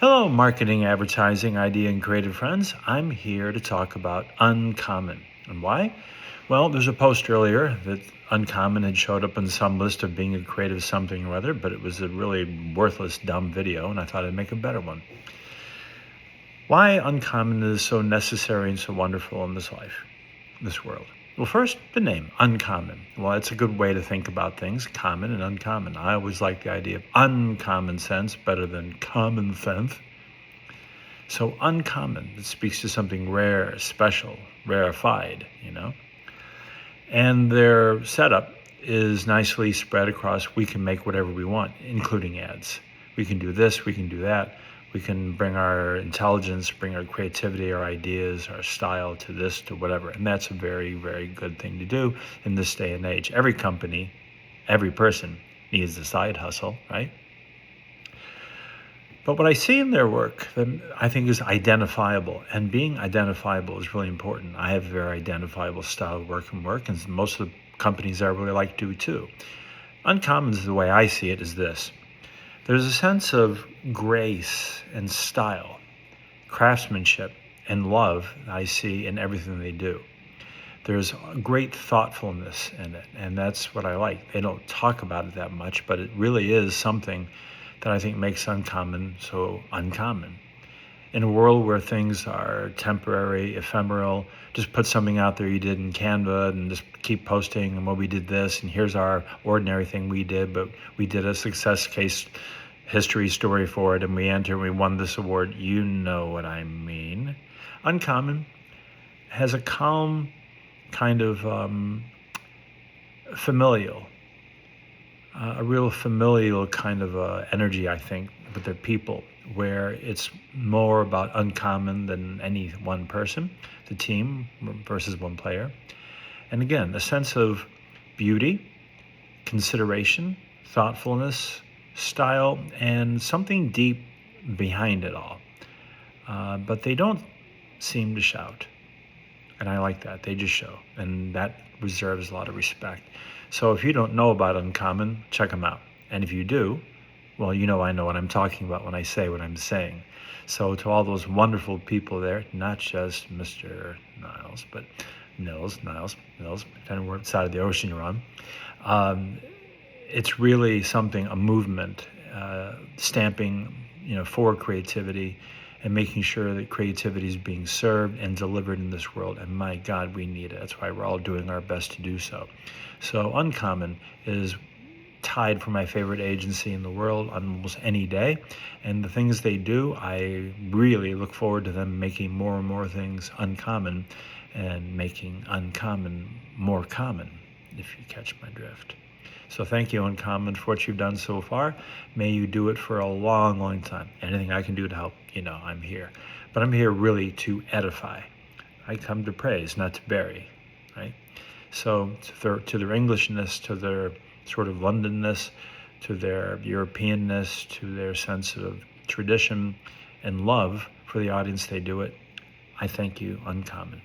Hello, marketing, advertising, idea, and creative friends. I'm here to talk about uncommon. And why? Well, there's a post earlier that uncommon had showed up on some list of being a creative something or other, but it was a really worthless, dumb video, and I thought I'd make a better one. Why uncommon is so necessary and so wonderful in this life, this world? Well, first, the name, uncommon. Well, it's a good way to think about things, common and uncommon. I always like the idea of uncommon sense better than common sense. So uncommon, it speaks to something rare, special, rarefied. And their setup is nicely spread across. We can make whatever we want, including ads. We can do this, we can do that. We can bring our intelligence, bring our creativity, our ideas, our style to this, to whatever. And that's a very, very good thing to do in this day and age. Every company, every person needs a side hustle, right? But what I see in their work that I think is identifiable, and being identifiable is really important. I have a very identifiable style of work, and most of the companies I really like do too. Uncommon is the way I see it is this. There's a sense of grace and style, craftsmanship and love I see in everything they do. There's great thoughtfulness in it, and that's what I like. They don't talk about it that much, but it really is something that I think makes uncommon so uncommon. In a world where things are temporary, ephemeral, just put something out there you did in Canva and just keep posting and well, we did this and here's our ordinary thing we did, but we did a success case history story for it and we entered and we won this award. You know what I mean. Uncommon has a calm kind of familial, a real familial kind of energy, I think, with their people, where it's more about uncommon than any one person, the team versus one player. And again, a sense of beauty, consideration, thoughtfulness, style, and something deep behind it all. But they don't seem to shout. And I like that. They just show. And that reserves a lot of respect. So if you don't know about Uncommon, check them out. And if you do, well, I know what I'm talking about when I say what I'm saying. So to all those wonderful people there, not just Mr. Niles, but Niles, depending on what side of the ocean you're on, it's really something, a movement, stamping, for creativity and making sure that creativity is being served and delivered in this world. And my God, we need it. That's why we're all doing our best to do so. So Uncommon is tied for my favorite agency in the world on almost any day. And the things they do, I really look forward to them making more and more things uncommon and making uncommon more common, if you catch my drift. So thank you, Uncommon, for what you've done so far. May you do it for a long, long time. Anything I can do to help, I'm here. But I'm here really to edify. I come to praise, not to bury, right? So to their Englishness, to their sort of Londonness, to their Europeanness, to their sense of tradition and love for the audience they do it, I thank you, Uncommon.